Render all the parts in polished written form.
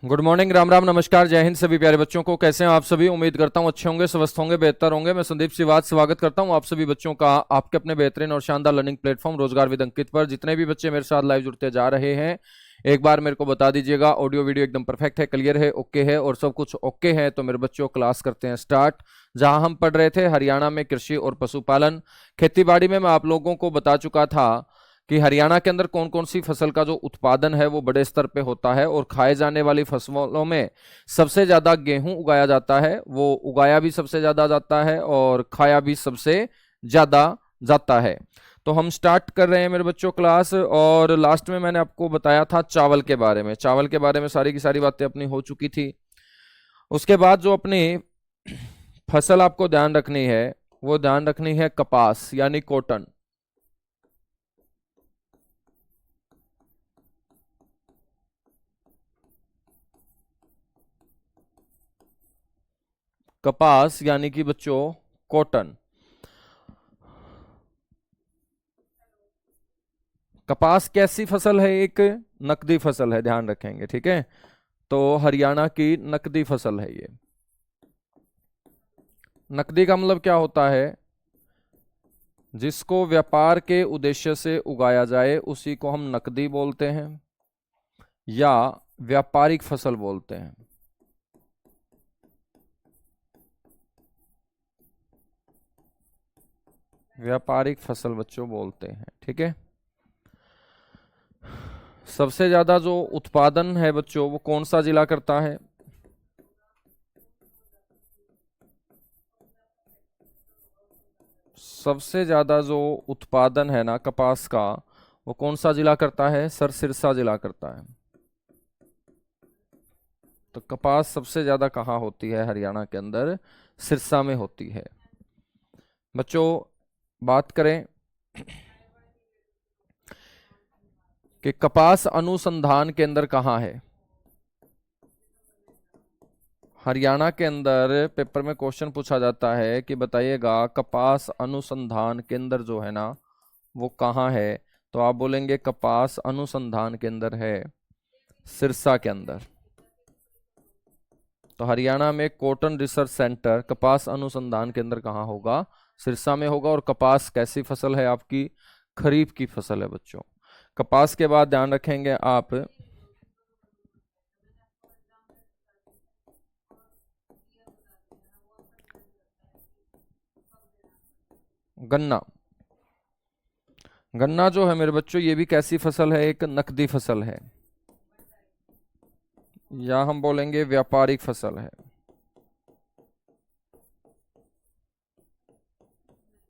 Good morning, Ram Ram, नमस्कार, जय हिंद सभी प्यारे बच्चों को। कैसे हैं आप सभी? उम्मीद करता हूं अच्छे होंगे, स्वस्थ होंगे, बेहतर होंगे। मैं संदीप सिवाज स्वागत करता हूं आप सभी बच्चों का आपके अपने बेहतरीन और शानदार लर्निंग प्लेटफॉर्म रोजगार विद अंकित पर। जितने भी बच्चे मेरे साथ लाइव जुड़ते जा रहे हैं, एक बार मेरे को बता दीजिएगा ऑडियो वीडियो एकदम परफेक्ट है, क्लियर है, ओके है और सब कुछ ओके है। तो मेरे बच्चों क्लास करते हैं स्टार्ट। जहां हम पढ़ रहे थे हरियाणा में कृषि और पशुपालन खेती बाड़ी में, मैं आप लोगों को बता चुका था कि हरियाणा के अंदर कौन कौन सी फसल का जो उत्पादन है वो बड़े स्तर पे होता है। और खाए जाने वाली फसलों में सबसे ज्यादा गेहूं उगाया जाता है, वो उगाया भी सबसे ज्यादा जाता है और खाया भी सबसे ज्यादा जाता है। तो हम स्टार्ट कर रहे हैं मेरे बच्चों क्लास। और लास्ट में मैंने आपको बताया था चावल के बारे में। चावल के बारे में सारी की सारी बातें अपनी हो चुकी थी। उसके बाद जो अपनी फसल आपको ध्यान रखनी है, वो ध्यान रखनी है कपास यानी कॉटन। कपास यानी कि बच्चों कॉटन। कपास कैसी फसल है? एक नकदी फसल है, ध्यान रखेंगे, ठीक है। तो हरियाणा की नकदी फसल है ये। नकदी का मतलब क्या होता है? जिसको व्यापार के उद्देश्य से उगाया जाए उसी को हम नकदी बोलते हैं या व्यापारिक फसल बोलते हैं। व्यापारिक फसल बच्चों बोलते हैं, ठीक है। सबसे ज्यादा जो उत्पादन है बच्चों वो कौन सा जिला करता है? सबसे ज्यादा जो उत्पादन है ना कपास का, वो कौन सा जिला करता है सर? सिरसा जिला करता है। तो कपास सबसे ज्यादा कहाँ होती है हरियाणा के अंदर? सिरसा में होती है। बच्चों बात करें कि कपास अनुसंधान केंद्र कहाँ है हरियाणा के अंदर? पेपर में क्वेश्चन पूछा जाता है कि बताइएगा कपास अनुसंधान केंद्र जो है ना वो कहाँ है। तो आप बोलेंगे कपास अनुसंधान केंद्र है सिरसा के अंदर। तो हरियाणा में कॉटन रिसर्च सेंटर कपास अनुसंधान केंद्र कहाँ होगा? सिरसा में होगा। और कपास कैसी फसल है आपकी? खरीफ की फसल है बच्चों। कपास के बाद ध्यान रखेंगे आप गन्ना। गन्ना जो है मेरे बच्चों ये भी कैसी फसल है? एक नकदी फसल है या हम बोलेंगे व्यापारिक फसल है।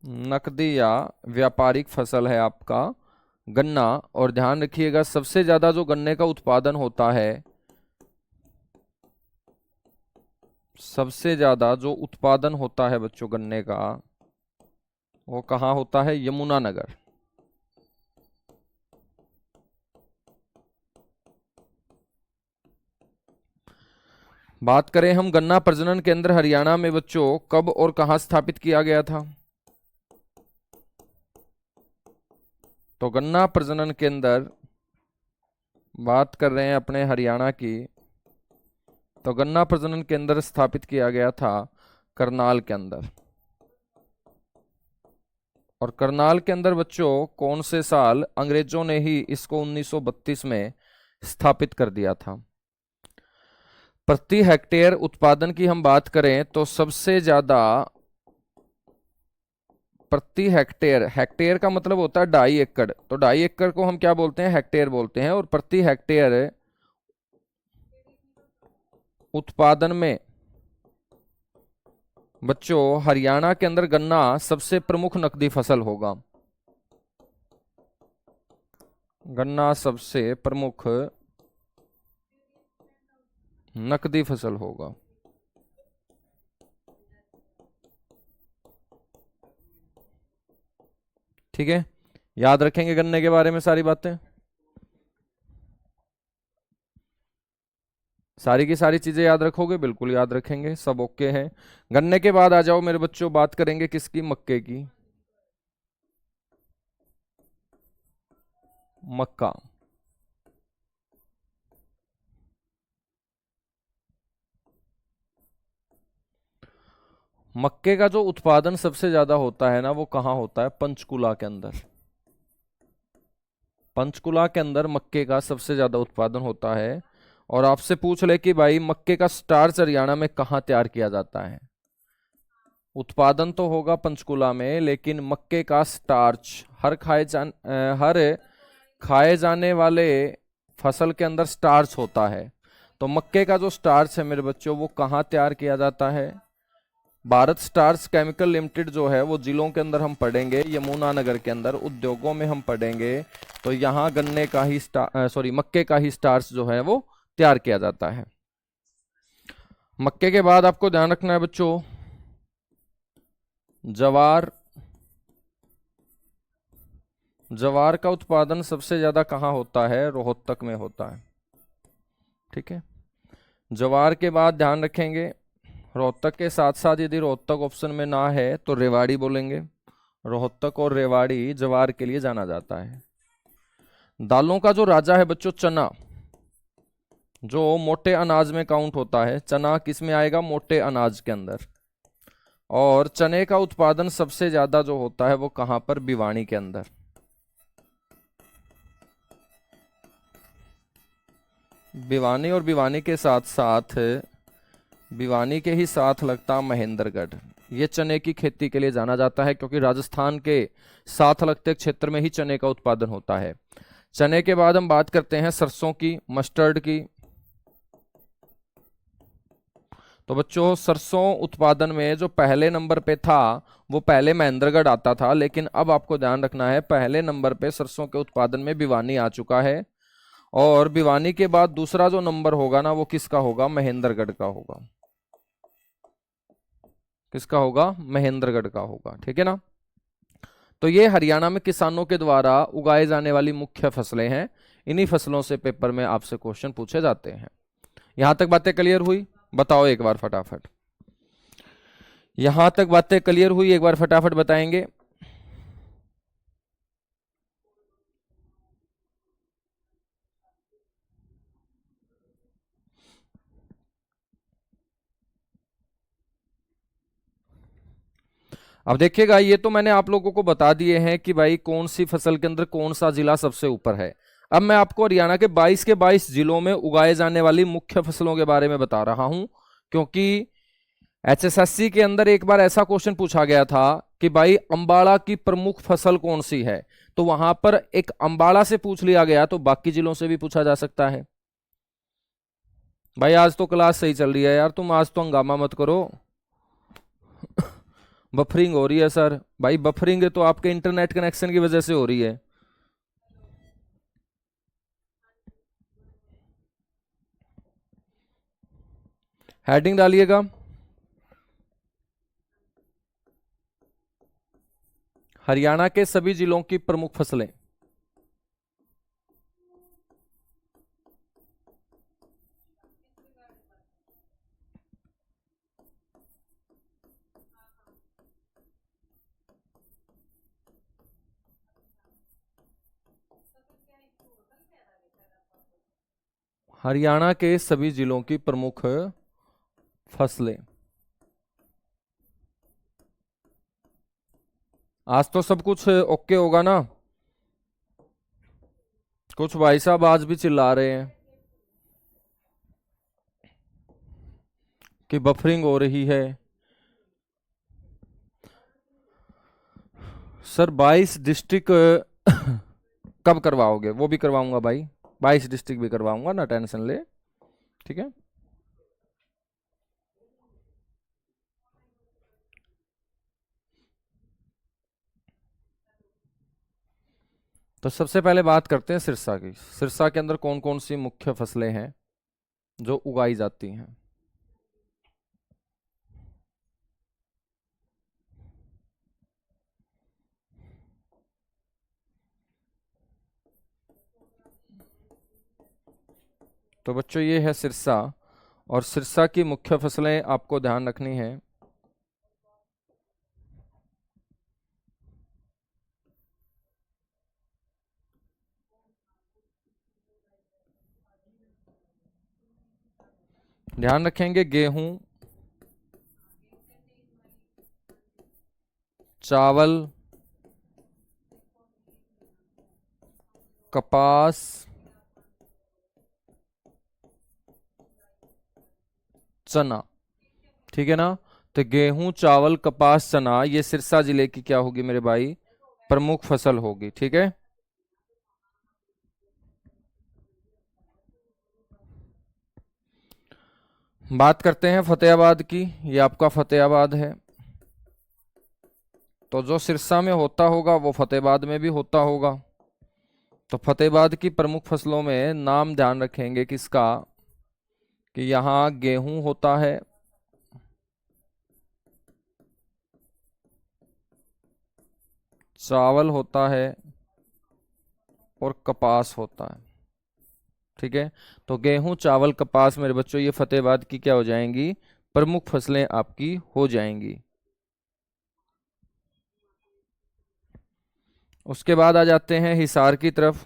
नकदी या व्यापारिक फसल है आपका गन्ना। और ध्यान रखिएगा सबसे ज्यादा जो गन्ने का उत्पादन होता है, सबसे ज्यादा जो उत्पादन होता है बच्चों गन्ने का, वो कहाँ होता है? यमुनानगर। बात करें हम गन्ना प्रजनन केंद्र हरियाणा में बच्चों कब और कहाँ स्थापित किया गया था? तो गन्ना प्रजनन केंद्र बात कर रहे हैं अपने हरियाणा की, तो गन्ना प्रजनन केंद्र स्थापित किया गया था करनाल के अंदर। और करनाल के अंदर बच्चों कौन से साल? अंग्रेजों ने ही इसको 1932 में स्थापित कर दिया था। प्रति हेक्टेयर उत्पादन की हम बात करें तो सबसे ज्यादा प्रति हेक्टेयर, हेक्टेयर का मतलब होता है 2.5 एकड़, तो 2.5 एकड़ को हम क्या बोलते हैं? हेक्टेयर बोलते हैं। और प्रति हेक्टेयर उत्पादन में बच्चों हरियाणा के अंदर गन्ना सबसे प्रमुख नकदी फसल होगा। गन्ना सबसे प्रमुख नकदी फसल होगा, ठीक है। याद रखेंगे गन्ने के बारे में सारी बातें, सारी की सारी चीजें याद रखोगे? बिल्कुल याद रखेंगे, सब ओके है। गन्ने के बाद आ जाओ मेरे बच्चों, बात करेंगे किसकी? मक्के की। मक्का। मक्के का जो उत्पादन सबसे ज्यादा होता है ना, वो कहाँ होता है? पंचकुला के अंदर। पंचकुला के अंदर मक्के का सबसे ज्यादा उत्पादन होता है। और आपसे पूछ ले कि भाई मक्के का स्टार्च हरियाणा में कहाँ तैयार किया जाता है? उत्पादन तो होगा पंचकुला में, लेकिन मक्के का स्टार्च हर खाए जाने वाले फसल के अंदर स्टार्च होता है। तो मक्के का जो स्टार्च है मेरे बच्चों, वो कहाँ तैयार किया जाता है? भारत स्टार्च केमिकल लिमिटेड जो है वो जिलों के अंदर हम पढ़ेंगे, यमुनानगर के अंदर उद्योगों में हम पढ़ेंगे। तो यहाँ गन्ने का ही मक्के का ही स्टार्च जो है वो तैयार किया जाता है। मक्के के बाद आपको ध्यान रखना है बच्चों, जवार। जवार का उत्पादन सबसे ज्यादा कहाँ होता है? रोहतक में होता है। ठीक है। जवार के बाद ध्यान रखेंगे, रोहतक के साथ साथ यदि रोहतक ऑप्शन में ना है तो रेवाड़ी बोलेंगे। रोहतक और रेवाड़ी जवार के लिए जाना जाता है। दालों का जो राजा है बच्चों, चना, जो मोटे अनाज में काउंट होता है। चना किस में आएगा? मोटे अनाज के अंदर। और चने का उत्पादन सबसे ज्यादा जो होता है वो कहां पर? भिवानी के अंदर। भिवानी और भिवानी के साथ साथ भिवानी के ही साथ लगता महेंद्रगढ़। ये चने की खेती के लिए जाना जाता है, क्योंकि राजस्थान के साथ लगते क्षेत्र में ही चने का उत्पादन होता है। चने के बाद हम बात करते हैं सरसों की, मस्टर्ड की। तो बच्चों सरसों उत्पादन में जो पहले नंबर पे था वो पहले महेंद्रगढ़ आता था, लेकिन अब आपको ध्यान रखना है पहले नंबर पे सरसों के उत्पादन में भिवानी आ चुका है। और भिवानी के बाद दूसरा जो नंबर होगा ना, वो किसका होगा? महेंद्रगढ़ का होगा। किसका होगा? महेंद्रगढ़ का होगा। ठीक है ना। तो ये हरियाणा में किसानों के द्वारा उगाए जाने वाली मुख्य फसलें हैं। इन्हीं फसलों से पेपर में आपसे क्वेश्चन पूछे जाते हैं। यहां तक बातें क्लियर हुई? बताओ एक बार फटाफट। यहां तक बातें क्लियर हुई? एक बार फटाफट बताएंगे। अब देखिएगा, ये तो मैंने आप लोगों को बता दिए हैं कि भाई कौन सी फसल के अंदर कौन सा जिला सबसे ऊपर है। अब मैं आपको हरियाणा के 22 जिलों में उगाए जाने वाली मुख्य फसलों के बारे में बता रहा हूं, क्योंकि एचएसएससी के अंदर एक बार ऐसा क्वेश्चन पूछा गया था कि भाई अंबाला की प्रमुख फसल कौन सी है। तो वहां पर एक अंबाला से पूछ लिया गया, तो बाकी जिलों से भी पूछा जा सकता है। भाई आज तो क्लास सही चल रही है यार, तुम आज तो हंगामा मत करो। बफरिंग हो रही है सर। भाई बफरिंग तो आपके इंटरनेट कनेक्शन की वजह से हो रही है। हेडिंग डालिएगा, हरियाणा के सभी जिलों की प्रमुख फसलें। हरियाणा के सभी जिलों की प्रमुख फसलें। आज तो सब कुछ ओके होगा ना? कुछ भाई साहब आज भी चिल्ला रहे हैं कि बफरिंग हो रही है। सर 22 डिस्ट्रिक्ट कब करवाओगे? वो भी करवाऊंगा भाई, 22 डिस्ट्रिक्ट भी करवाऊंगा, ना टेंशन ले। ठीक है। तो सबसे पहले बात करते हैं सिरसा की। सिरसा के अंदर कौन कौन सी मुख्य फसलें हैं जो उगाई जाती हैं? तो बच्चों ये है सिरसा, और सिरसा की मुख्य फसलें आपको ध्यान रखनी है। ध्यान रखेंगे गेहूं, चावल, कपास, चना। ठीक है ना। तो गेहूं, चावल, कपास, चना, ये सिरसा जिले की क्या होगी मेरे भाई, प्रमुख फसल होगी। ठीक है। बात करते हैं फतेहाबाद की। ये आपका फतेहाबाद है। तो जो सिरसा में होता होगा वो फतेहाबाद में भी होता होगा। तो फतेहाबाद की प्रमुख फसलों में नाम ध्यान रखेंगे किसका, कि यहाँ गेहूं होता है, चावल होता है और कपास होता है। ठीक है। तो गेहूं, चावल, कपास मेरे बच्चों ये फतेहाबाद की क्या हो जाएंगी, प्रमुख फसलें आपकी हो जाएंगी। उसके बाद आ जाते हैं हिसार की तरफ।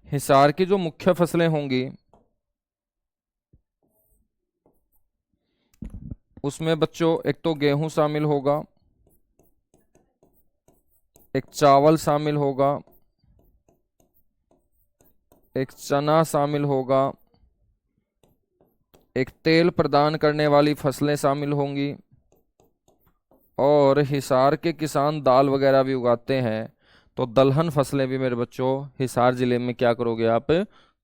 हिसार की जो मुख्य फसलें होंगी उसमें बच्चों एक तो गेहूं शामिल होगा, एक चावल शामिल होगा, एक चना शामिल होगा, एक तेल प्रदान करने वाली फसलें शामिल होंगी, और हिसार के किसान दाल वगैरह भी उगाते हैं। तो दलहन फसलें भी मेरे बच्चों हिसार जिले में क्या करोगे आप,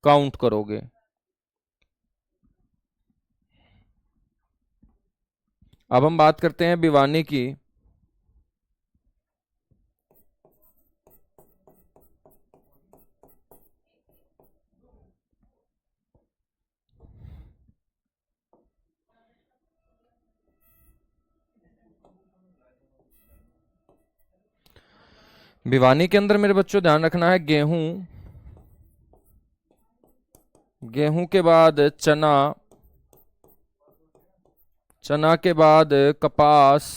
काउंट करोगे। अब हम बात करते हैं भिवानी की। भिवानी के अंदर मेरे बच्चों ध्यान रखना है, गेहूं, गेहूं के बाद चना, चना के बाद कपास,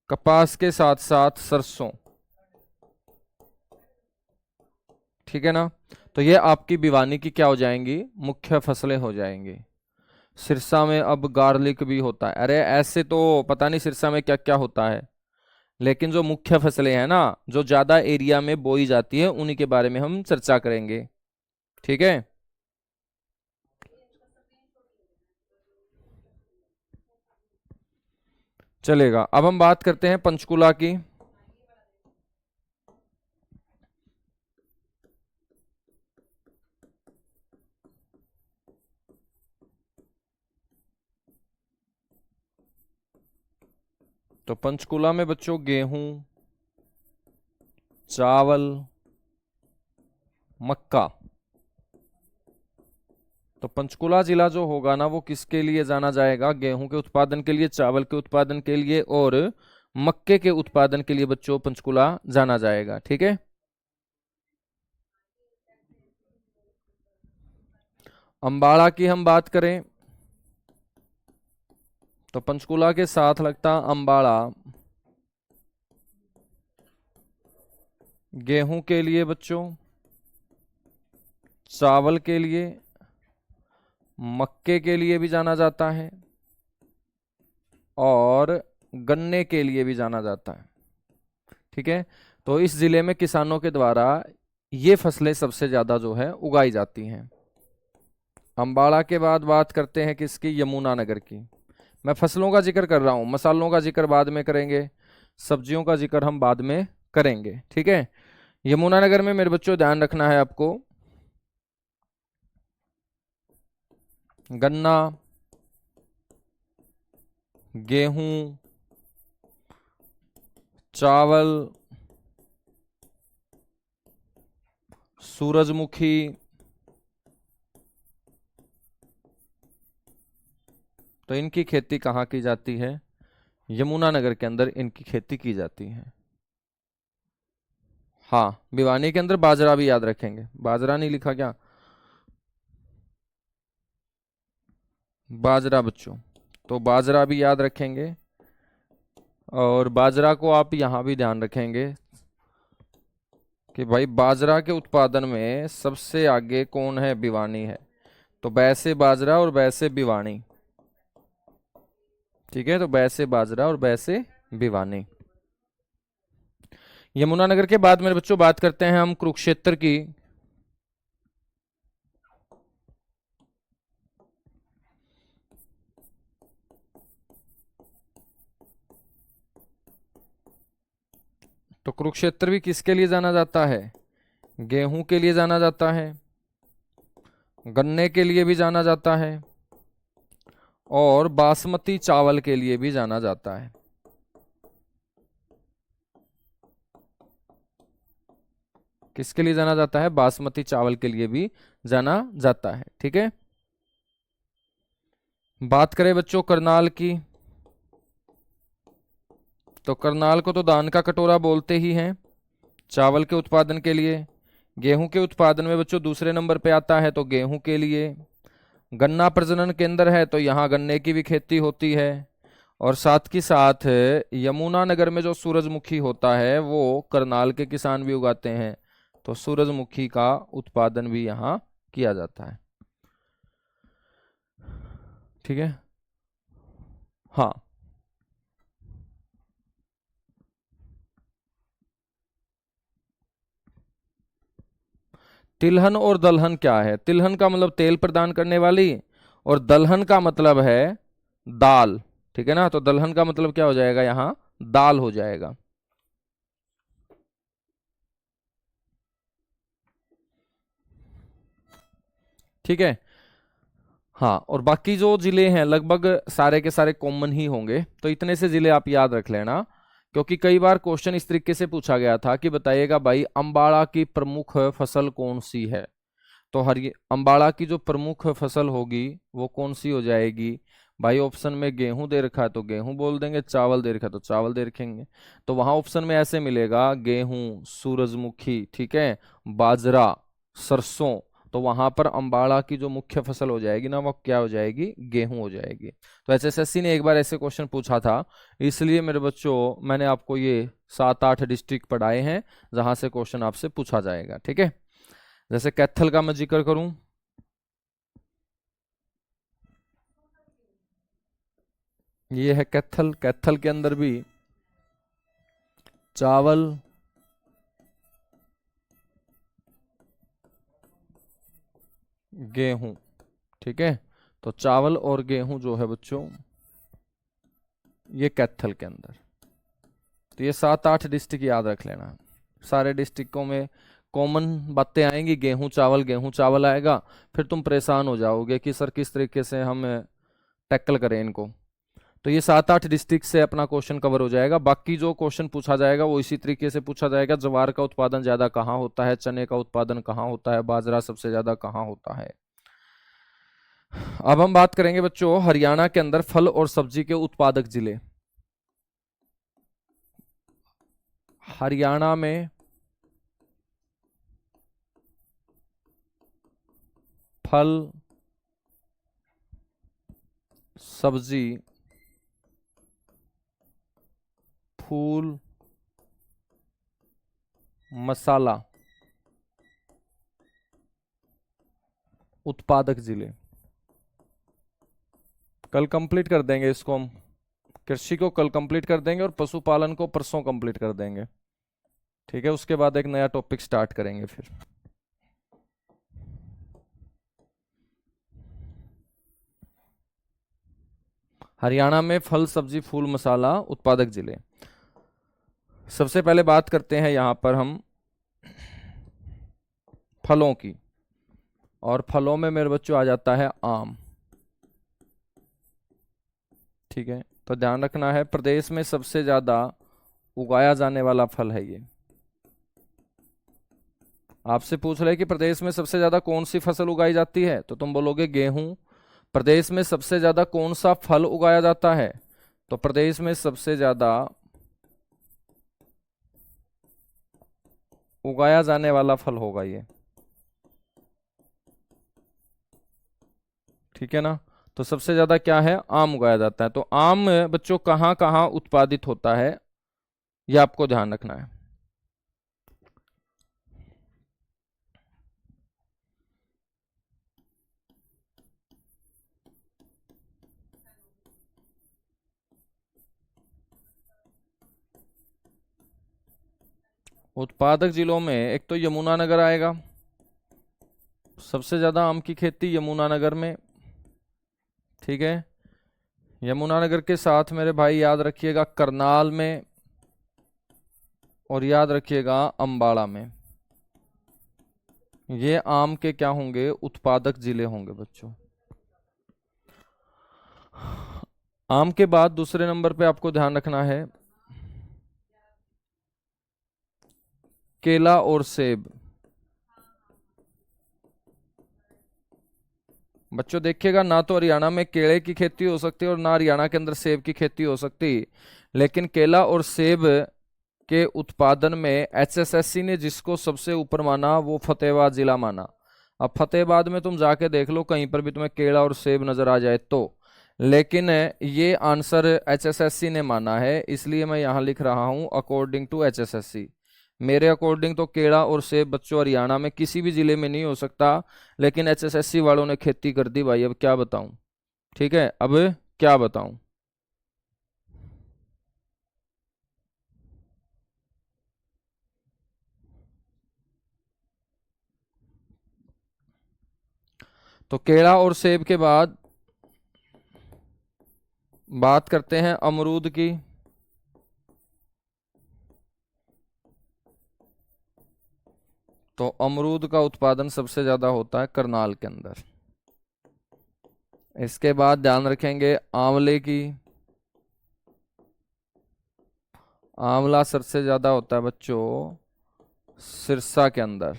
कपास के साथ साथ सरसों। ठीक है ना। तो ये आपकी भिवानी की क्या हो जाएंगी, मुख्य फसलें हो जाएंगी। सिरसा में अब गार्लिक भी होता है। अरे ऐसे तो पता नहीं सिरसा में क्या क्या होता है, लेकिन जो मुख्य फसलें हैं ना, जो ज्यादा एरिया में बोई जाती है, उन्हीं के बारे में हम चर्चा करेंगे। ठीक है। चलेगा। अब हम बात करते हैं पंचकुला की। तो पंचकुला में बच्चों गेहूं, चावल, मक्का। तो पंचकुला जिला जो होगा ना वो किसके लिए जाना जाएगा, गेहूं के उत्पादन के लिए, चावल के उत्पादन के लिए और मक्के के उत्पादन के लिए बच्चों पंचकुला जाना जाएगा। ठीक है। अंबाड़ा की हम बात करें तो पंचकुला के साथ लगता अंबाड़ा, गेहूं के लिए बच्चों, चावल के लिए, मक्के के लिए भी जाना जाता है और गन्ने के लिए भी जाना जाता है। ठीक है। तो इस जिले में किसानों के द्वारा ये फसलें सबसे ज्यादा जो है उगाई जाती हैं। अंबाड़ा के बाद बात करते हैं किसकी, यमुनानगर की। मैं फसलों का जिक्र कर रहा हूं, मसालों का जिक्र बाद में करेंगे, सब्जियों का जिक्र हम बाद में करेंगे। ठीक है। यमुनानगर में मेरे बच्चों ध्यान रखना है आपको, गन्ना, गेहूं, चावल, सूरजमुखी, तो इनकी खेती कहाँ की जाती है, यमुनानगर के अंदर इनकी खेती की जाती है। हाँ, भिवानी के अंदर बाजरा भी याद रखेंगे, बाजरा नहीं लिखा क्या, बाजरा बच्चों, तो बाजरा भी याद रखेंगे। और बाजरा को आप यहां भी ध्यान रखेंगे कि भाई बाजरा के उत्पादन में सबसे आगे कौन है, भिवानी है। तो बै से बाजरा और बै से भिवानी। ठीक है, तो बै से बाजरा और बै से भिवानी। यमुनानगर के बाद मेरे बच्चों बात करते हैं हम कुरुक्षेत्र की। तो कुरुक्षेत्र भी किसके लिए जाना जाता है? गेहूं के लिए जाना जाता है, गन्ने के लिए भी जाना जाता है, और बासमती चावल के लिए भी जाना जाता है। किसके लिए जाना जाता है? बासमती चावल के लिए भी जाना जाता है। ठीक है, बात करें बच्चों करनाल की, तो करनाल को तो दान का कटोरा बोलते ही हैं चावल के उत्पादन के लिए। गेहूं के उत्पादन में बच्चों दूसरे नंबर पे आता है, तो गेहूं के लिए। गन्ना प्रजनन केंद्र है, तो यहाँ गन्ने की भी खेती होती है। और साथ ही साथ यमुनानगर में जो सूरजमुखी होता है वो करनाल के किसान भी उगाते हैं, तो सूरजमुखी का उत्पादन भी यहाँ किया जाता है। ठीक है, हाँ। तिलहन और दलहन क्या है? तिलहन का मतलब तेल प्रदान करने वाली, और दलहन का मतलब है दाल। ठीक है ना, तो दलहन का मतलब क्या हो जाएगा? यहाँ दाल हो जाएगा। ठीक है, हाँ। और बाकी जो जिले हैं लगभग सारे के सारे कॉमन ही होंगे, तो इतने से जिले आप याद रख लेना, क्योंकि कई बार क्वेश्चन इस तरीके से पूछा गया था कि बताइएगा भाई अंबाड़ा की प्रमुख फसल कौन सी है। तो अंबाड़ा की जो प्रमुख फसल होगी वो कौन सी हो जाएगी भाई? ऑप्शन में गेहूं दे रखा है तो गेहूं बोल देंगे, चावल दे रखा है तो चावल दे रखेंगे। तो वहां ऑप्शन में ऐसे मिलेगा गेहूं, सूरजमुखी, ठीक है, बाजरा, सरसों। तो वहां पर अंबाड़ा की जो मुख्य फसल हो जाएगी ना, वो क्या हो जाएगी? गेहूं हो जाएगी। तो एसएससी ने एक बार ऐसे क्वेश्चन पूछा था, इसलिए मेरे बच्चों मैंने आपको ये 7-8 डिस्ट्रिक्ट पढ़ाए हैं जहां से क्वेश्चन आपसे पूछा जाएगा। ठीक है, जैसे कैथल का मैं जिक्र करूं, ये है कैथल। कैथल के अंदर भी चावल, गेहूं, ठीक है। तो चावल और गेहूं जो है बच्चों, ये कैथल के अंदर। तो ये 7-8 डिस्ट्रिक्ट याद रख लेना। सारे डिस्ट्रिक्टों में कॉमन बातें आएंगी, गेहूं चावल आएगा। फिर तुम परेशान हो जाओगे कि सर किस तरीके से हम टैकल करें इनको। तो ये 7-8 डिस्ट्रिक्ट से अपना क्वेश्चन कवर हो जाएगा। बाकी जो क्वेश्चन पूछा जाएगा वो इसी तरीके से पूछा जाएगा। ज्वार का उत्पादन ज्यादा कहाँ होता है, चने का उत्पादन कहाँ होता है, बाजरा सबसे ज्यादा कहाँ होता है। अब हम बात करेंगे बच्चों हरियाणा के अंदर फल और सब्जी के उत्पादक जिले। हरियाणा में फल, सब्जी, फूल, मसाला उत्पादक जिले। कल कंप्लीट कर देंगे इसको हम। कृषि को कल कंप्लीट कर देंगे और पशुपालन को परसों कंप्लीट कर देंगे। ठीक है, उसके बाद एक नया टॉपिक स्टार्ट करेंगे फिर। हरियाणा में फल, सब्जी, फूल, मसाला उत्पादक जिले। सबसे पहले बात करते हैं यहां पर हम फलों की, और फलों में मेरे बच्चों आ जाता है आम। ठीक है, तो ध्यान रखना है प्रदेश में सबसे ज्यादा उगाया जाने वाला फल है ये। आपसे पूछ रहे कि प्रदेश में सबसे ज्यादा कौन सी फसल उगाई जाती है, तो तुम बोलोगे गेहूं। प्रदेश में सबसे ज्यादा कौन सा फल उगाया जाता है, तो प्रदेश में सबसे ज्यादा उगाया जाने वाला फल होगा ये। ठीक है ना, तो सबसे ज्यादा क्या है? आम उगाया जाता है। तो आम बच्चों कहाँ कहाँ उत्पादित होता है, ये आपको ध्यान रखना है। उत्पादक जिलों में एक तो यमुनानगर आएगा, सबसे ज्यादा आम की खेती यमुनानगर में। ठीक है, यमुनानगर के साथ मेरे भाई याद रखिएगा करनाल में, और याद रखिएगा अंबाला में। ये आम के क्या होंगे, उत्पादक जिले होंगे बच्चों। आम के बाद दूसरे नंबर पे आपको ध्यान रखना है केला और सेब। बच्चों देखिएगा, ना तो हरियाणा में केले की खेती हो सकती है और ना हरियाणा के अंदर सेब की खेती हो सकती, लेकिन केला और सेब के उत्पादन में एचएसएससी ने जिसको सबसे ऊपर माना वो फतेहाबाद जिला माना। अब फतेहाबाद में तुम जाके देख लो, कहीं पर भी तुम्हें केला और सेब नजर आ जाए तो, लेकिन ये आंसर एचएसएससी ने माना है, इसलिए मैं यहां लिख रहा हूं अकॉर्डिंग टू एचएसएससी। मेरे अकॉर्डिंग तो केला और सेब बच्चों हरियाणा में किसी भी जिले में नहीं हो सकता, लेकिन एचएसएससी वालों ने खेती कर दी भाई, अब क्या बताऊं। ठीक है, अब क्या बताऊं। तो केला और सेब के बाद बात करते हैं अमरूद की। तो अमरूद का उत्पादन सबसे ज्यादा होता है करनाल के अंदर। इसके बाद ध्यान रखेंगे आंवले की। आंवला सबसे ज्यादा होता है बच्चों सिरसा के अंदर।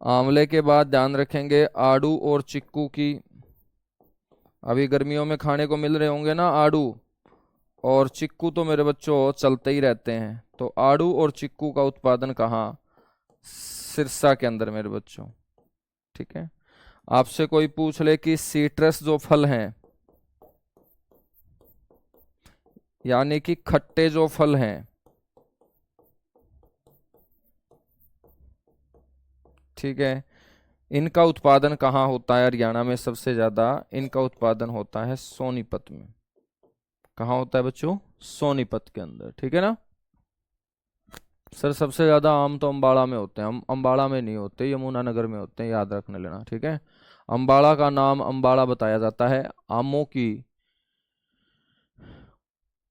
आंवले के बाद ध्यान रखेंगे आड़ू और चिक्कू की। अभी गर्मियों में खाने को मिल रहे होंगे ना आड़ू और चिक्कू, तो मेरे बच्चों चलते ही रहते हैं। तो आड़ू और चिक्कू का उत्पादन कहाँ, सिरसा के अंदर मेरे बच्चों। ठीक है, आपसे कोई पूछ ले कि सीट्रस जो फल हैं, यानी कि खट्टे जो फल हैं, ठीक है, इनका उत्पादन कहाँ होता है हरियाणा में सबसे ज्यादा। इनका उत्पादन होता है सोनीपत में। कहाँ होता है बच्चों, सोनीपत के अंदर। ठीक है ना सर, सबसे ज्यादा आम तो अंबाड़ा में होते हैं। हम अंबाड़ा में नहीं होते, यमुनानगर में होते हैं, याद रखने लेना। ठीक है, अंबाड़ा का नाम अंबाड़ा बताया जाता है, आमों की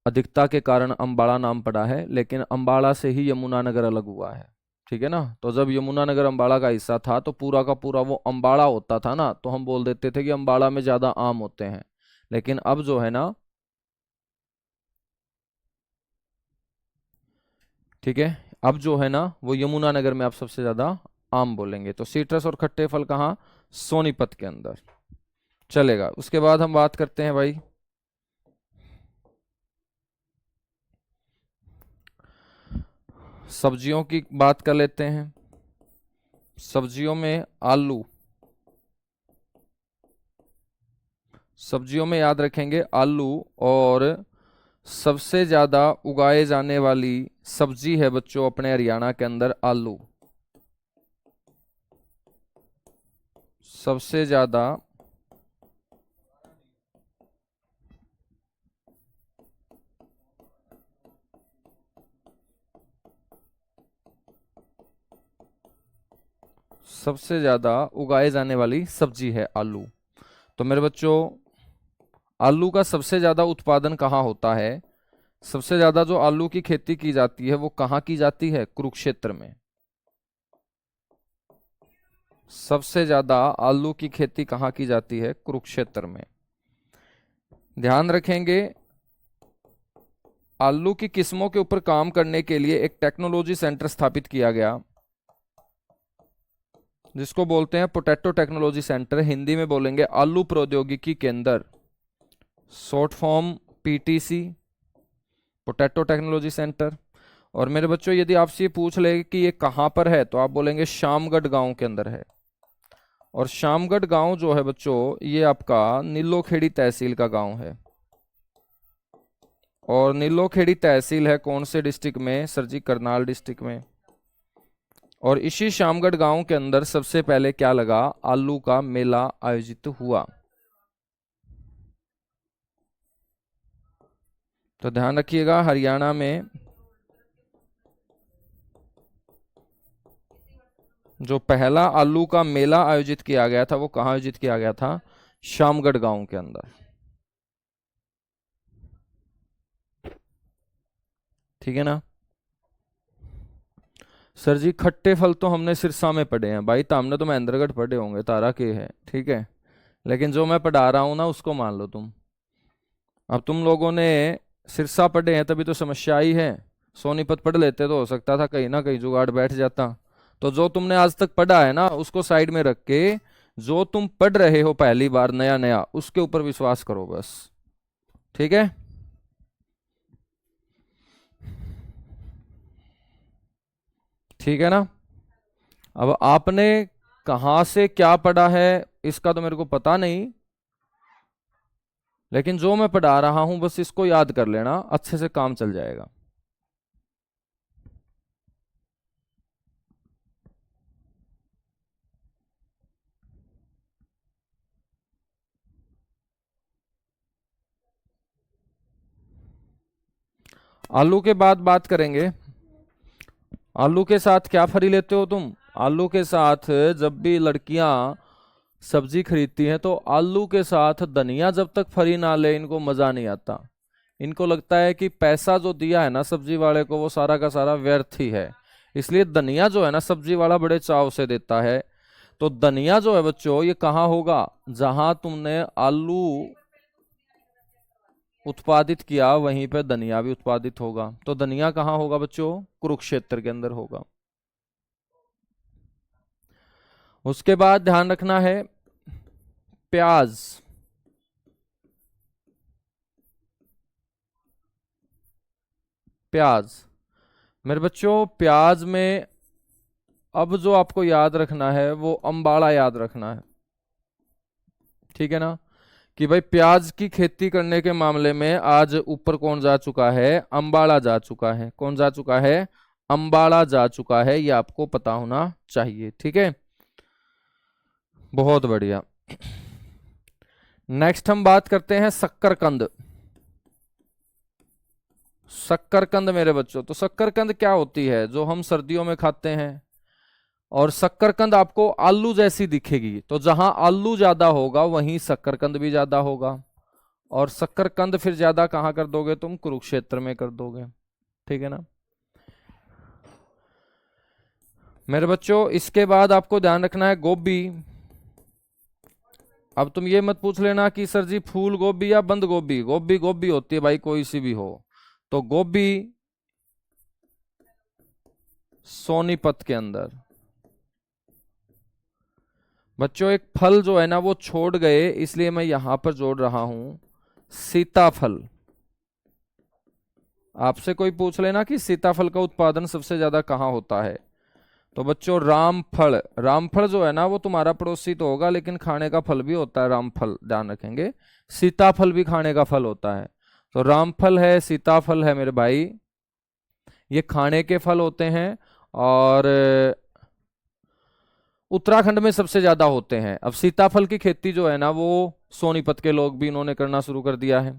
अधिकता के कारण अंबाड़ा नाम पड़ा है, लेकिन अंबाड़ा से ही यमुनानगर अलग हुआ है। ठीक है ना, तो जब यमुनानगर अंबाड़ा का हिस्सा था तो पूरा का पूरा वो अंबाड़ा होता था ना, तो हम बोल देते थे कि अंबाड़ा में ज्यादा आम होते हैं। लेकिन अब जो है ना, ठीक है, अब जो है ना वो यमुनानगर में आप सबसे ज्यादा आम बोलेंगे। तो सीट्रस और खट्टे फल कहाँ, सोनीपत के अंदर। चलेगा, उसके बाद हम बात करते हैं भाई सब्जियों की, बात कर लेते हैं। सब्जियों में आलू, सब्जियों में याद रखेंगे आलू। और सबसे ज्यादा उगाए जाने वाली सब्जी है बच्चों अपने हरियाणा के अंदर आलू। सबसे ज्यादा सबसे ज्यादा उगाए जाने वाली सब्जी है आलू। तो मेरे बच्चों, आलू का सबसे ज्यादा उत्पादन कहाँ होता है, सबसे ज्यादा जो आलू की खेती की जाती है वो कहाँ की जाती है, कुरुक्षेत्र में। सबसे ज्यादा आलू की खेती कहाँ की जाती है, कुरुक्षेत्र में। ध्यान रखेंगे, आलू की किस्मों के ऊपर काम करने के लिए एक टेक्नोलॉजी सेंटर स्थापित किया गया, जिसको बोलते हैं पोटैटो टेक्नोलॉजी सेंटर, हिंदी में बोलेंगे आलू प्रौद्योगिकी केंद्र, short form PTC, potato technology centre. और मेरे बच्चों यदि आपसे ये पूछ ले कि ये कहाँ पर है, तो आप बोलेंगे शामगढ़ गांव के अंदर है। और शामगढ़ गांव जो है बच्चों, ये आपका नीलोखेड़ी तहसील का गांव है। और नीलोखेड़ी तहसील है कौन से डिस्ट्रिक्ट में, सर जी करनाल डिस्ट्रिक्ट में। और इसी शामगढ़ गांव के अंदर सबसे पहले क्या लगा, आलू का मेला आयोजित हुआ। तो ध्यान रखिएगा हरियाणा में जो पहला आलू का मेला आयोजित किया गया था वो कहाँ आयोजित किया गया था? शामगढ़ गांव के अंदर। ठीक है ना? सर जी खट्टे फल तो हमने सिरसा में पढ़े हैं भाई, तो हमने तो महेंद्रगढ़ पढ़े होंगे, तारा के है, ठीक है। लेकिन जो मैं पढ़ा रहा हूं ना उसको मान लो तुम। अब तुम लोगों ने सिरसा पढ़े हैं तभी तो समस्या आई है। सोनीपत पढ़ लेते तो हो सकता था कहीं ना कहीं जुगाड़ बैठ जाता। तो जो तुमने आज तक पढ़ा है ना उसको साइड में रख के जो तुम पढ़ रहे हो पहली बार नया नया उसके ऊपर विश्वास करो बस। ठीक है? ठीक है ना? अब आपने कहाँ से क्या पढ़ा है इसका तो मेरे को पता नहीं, लेकिन जो मैं पढ़ा रहा हूं बस इसको याद कर लेना, अच्छे से काम चल जाएगा। आलू के बाद बात करेंगे। आलू के साथ क्या फरी लेते हो तुम? आलू के साथ जब भी लड़कियां सब्जी खरीदती हैं तो आलू के साथ धनिया जब तक फरी ना ले इनको मजा नहीं आता। इनको लगता है कि पैसा जो दिया है ना सब्जी वाले को वो सारा का सारा व्यर्थ ही है। इसलिए धनिया जो है ना सब्जी वाला बड़े चाव से देता है। तो धनिया जो है बच्चों ये कहाँ होगा? जहां तुमने आलू उत्पादित किया वहीं पे धनिया भी उत्पादित होगा। तो धनिया कहाँ होगा बच्चों? कुरुक्षेत्र के अंदर होगा। उसके बाद ध्यान रखना है प्याज। प्याज मेरे बच्चों प्याज में अब जो आपको याद रखना है वो अंबाड़ा याद रखना है। ठीक है ना? कि भाई प्याज की खेती करने के मामले में आज ऊपर कौन जा चुका है? अंबाड़ा जा चुका है। कौन जा चुका है? अंबाड़ा जा चुका है, ये आपको पता होना चाहिए। ठीक है, बहुत बढ़िया। नेक्स्ट हम बात करते हैं शक्करकंद। शक्करकंद मेरे बच्चों, तो शक्करकंद क्या होती है? जो हम सर्दियों में खाते हैं। और शक्करकंद आपको आलू जैसी दिखेगी, तो जहां आलू ज्यादा होगा वहीं शक्करकंद भी ज्यादा होगा। और शक्करकंद फिर ज्यादा कहां कर दोगे तुम? कुरुक्षेत्र में कर दोगे। ठीक है ना मेरे बच्चों? इसके बाद आपको ध्यान रखना है गोभी। अब तुम ये मत पूछ लेना कि सर जी फूल गोभी या बंद गोभी। गोभी गोभी होती है भाई, कोई सी भी हो। तो गोभी सोनीपत के अंदर। बच्चों एक फल जो है ना वो छोड़ गए, इसलिए मैं यहां पर जोड़ रहा हूं सीताफल। आपसे कोई पूछ लेना कि सीताफल का उत्पादन सबसे ज्यादा कहाँ होता है, तो बच्चों रामफल। रामफल जो है ना वो तुम्हारा पड़ोसी तो होगा लेकिन खाने का फल भी होता है रामफल, ध्यान रखेंगे। सीताफल भी खाने का फल होता है। तो रामफल है, सीताफल है मेरे भाई, ये खाने के फल होते हैं। और उत्तराखंड में सबसे ज्यादा होते हैं। अब सीताफल की खेती जो है ना वो सोनीपत के लोग भी इन्होंने करना शुरू कर दिया है।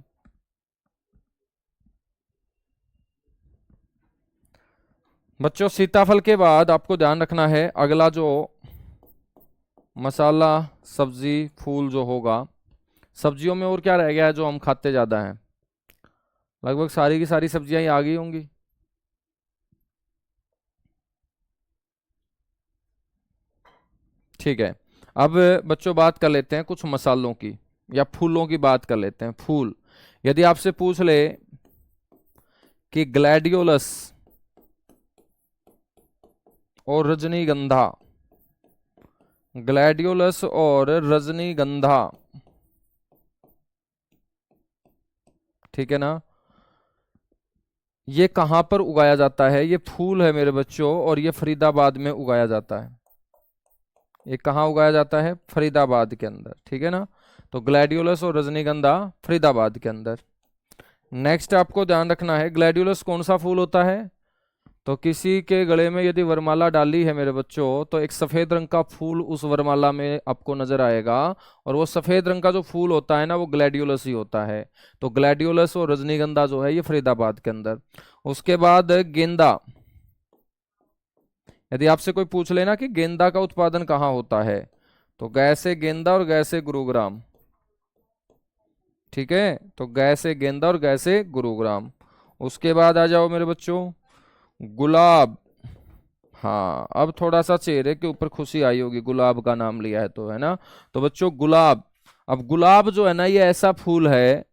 बच्चों सीताफल के बाद आपको ध्यान रखना है अगला जो मसाला सब्जी फूल जो होगा। सब्जियों में और क्या रह गया है जो हम खाते ज्यादा हैं? लगभग सारी की सारी सब्जियां ही आ गई होंगी। ठीक है, अब बच्चों बात कर लेते हैं कुछ मसालों की या फूलों की बात कर लेते हैं। फूल यदि आपसे पूछ ले कि ग्लैडियोलस और रजनीगंधा, ग्लैडियोलस और रजनीगंधा, ठीक है ना, ये कहां पर उगाया जाता है? ये फूल है मेरे बच्चों और ये फरीदाबाद में उगाया जाता है। ये कहाँ उगाया जाता है? फरीदाबाद के अंदर। ठीक है ना? तो ग्लैडियोलस और रजनीगंधा फरीदाबाद के अंदर। नेक्स्ट आपको ध्यान रखना है ग्लैडियोलस कौन सा फूल होता है? तो किसी के गले में यदि वरमाला डाली है मेरे बच्चों तो एक सफेद रंग का फूल उस वरमाला में आपको नजर आएगा। और वो सफेद रंग का जो फूल होता है ना वो ग्लैडियोलस ही होता है। तो ग्लैडियोलस और रजनीगंधा जो है ये फरीदाबाद के अंदर। उसके बाद गेंदा। यदि आपसे कोई पूछ लेना कि गेंदा का उत्पादन कहाँ होता है, तो गै से गेंदा और गै से गुरुग्राम। ठीक है, तो गै से गेंदा और गै से गुरुग्राम। उसके बाद आ जाओ मेरे बच्चों, गुलाब। हाँ, अब थोड़ा सा चेहरे के ऊपर खुशी आई होगी, गुलाब का नाम लिया है तो, है ना। तो बच्चों गुलाब, अब गुलाब जो है ना, ये ऐसा फूल है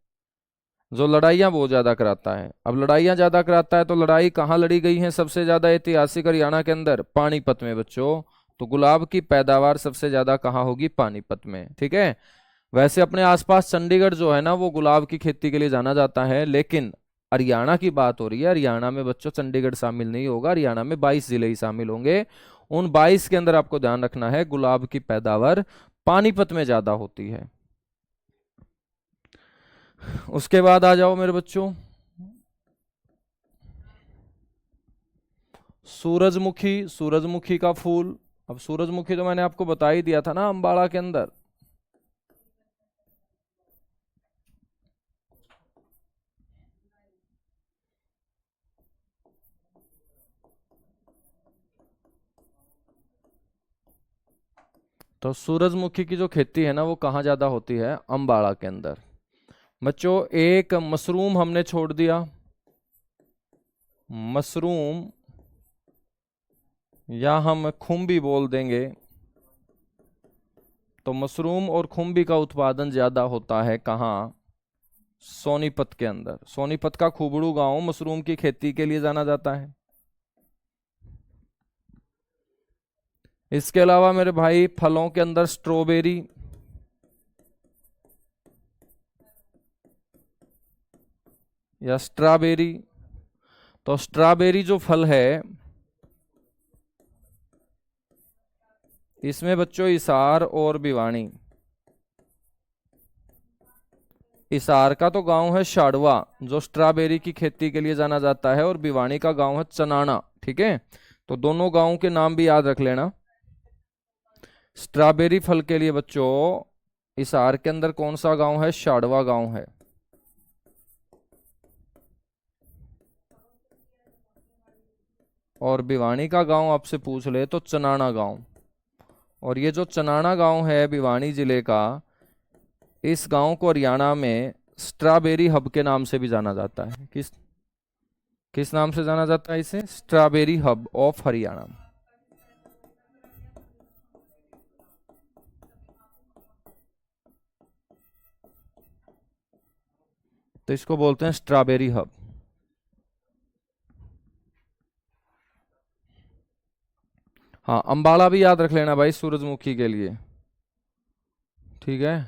जो लड़ाइयाँ बहुत ज्यादा कराता है। अब लड़ाइयाँ ज्यादा कराता है तो लड़ाई कहाँ लड़ी गई है सबसे ज्यादा ऐतिहासिक हरियाणा के अंदर? पानीपत में बच्चों। तो गुलाब की पैदावार सबसे ज्यादा कहाँ होगी? पानीपत में। ठीक है। वैसे अपने आसपास चंडीगढ़ जो है ना, वो गुलाब की खेती के लिए जाना जाता है, लेकिन हरियाणा की बात हो रही है। हरियाणा में बच्चों चंडीगढ़ शामिल नहीं होगा, हरियाणा में 22 जिले ही शामिल होंगे। उन 22 के अंदर आपको ध्यान रखना है, गुलाब की पैदावार पानीपत में ज्यादा होती है। उसके बाद आ जाओ मेरे बच्चों, सूरजमुखी। सूरजमुखी का फूल, अब सूरजमुखी तो मैंने आपको बता ही दिया था ना, अंबाड़ा के अंदर। तो सूरजमुखी की जो खेती है ना, वो कहाँ ज्यादा होती है? अंबाड़ा के अंदर। बच्चों एक मशरूम हमने छोड़ दिया, मशरूम, या हम खुम्बी बोल देंगे। तो मशरूम और खुम्बी का उत्पादन ज्यादा होता है कहाँ? सोनीपत के अंदर। सोनीपत का खुबड़ू गांव मशरूम की खेती के लिए जाना जाता है। इसके अलावा मेरे भाई फलों के अंदर स्ट्रॉबेरी, या स्ट्रॉबेरी। तो स्ट्रॉबेरी जो फल है, इसमें बच्चों हिसार और भिवानी। हिसार का तो गांव है शाड़वा, जो स्ट्रॉबेरी की खेती के लिए जाना जाता है, और भिवानी का गांव है चनाना। ठीक है, तो दोनों गांवों के नाम भी याद रख लेना। स्ट्रॉबेरी फल के लिए बच्चों हिसार के अंदर कौन सा गांव है? शाड़वा गांव है। और भिवानी का गांव आपसे पूछ ले तो चनाना गांव। और ये जो चनाना गांव है भिवानी जिले का, इस गांव को हरियाणा में स्ट्रॉबेरी हब के नाम से भी जाना जाता है। किस किस नाम से जाना जाता है इसे? Strawberry hub of Haryana. तो इसको बोलते हैं स्ट्रॉबेरी हब। हाँ, अंबाला भी याद रख लेना भाई सूरजमुखी के लिए। ठीक है,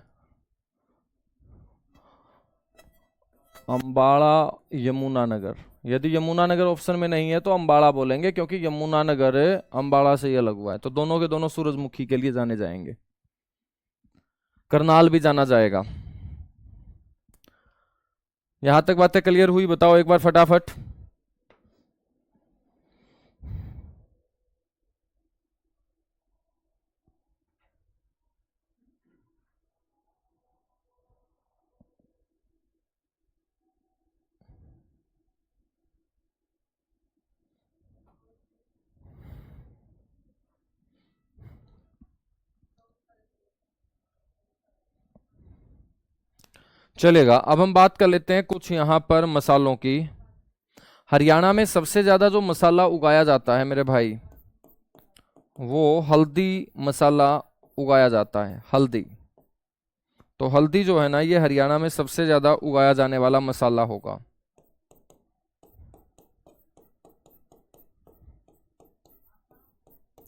अंबाला, यमुनानगर। यदि यमुनानगर ऑप्शन में नहीं है तो अंबाला बोलेंगे, क्योंकि यमुनानगर अंबाला से ही अलग हुआ है। तो दोनों के दोनों सूरजमुखी के लिए जाने जाएंगे। करनाल भी जाना जाएगा। यहां तक बातें क्लियर हुई? बताओ एक बार फटाफट। चलेगा, अब हम बात कर लेते हैं कुछ यहां पर मसालों की। हरियाणा में सबसे ज्यादा जो मसाला उगाया जाता है मेरे भाई, वो हल्दी मसाला उगाया जाता है, हल्दी। तो हल्दी जो है ना, ये हरियाणा में सबसे ज्यादा उगाया जाने वाला मसाला होगा।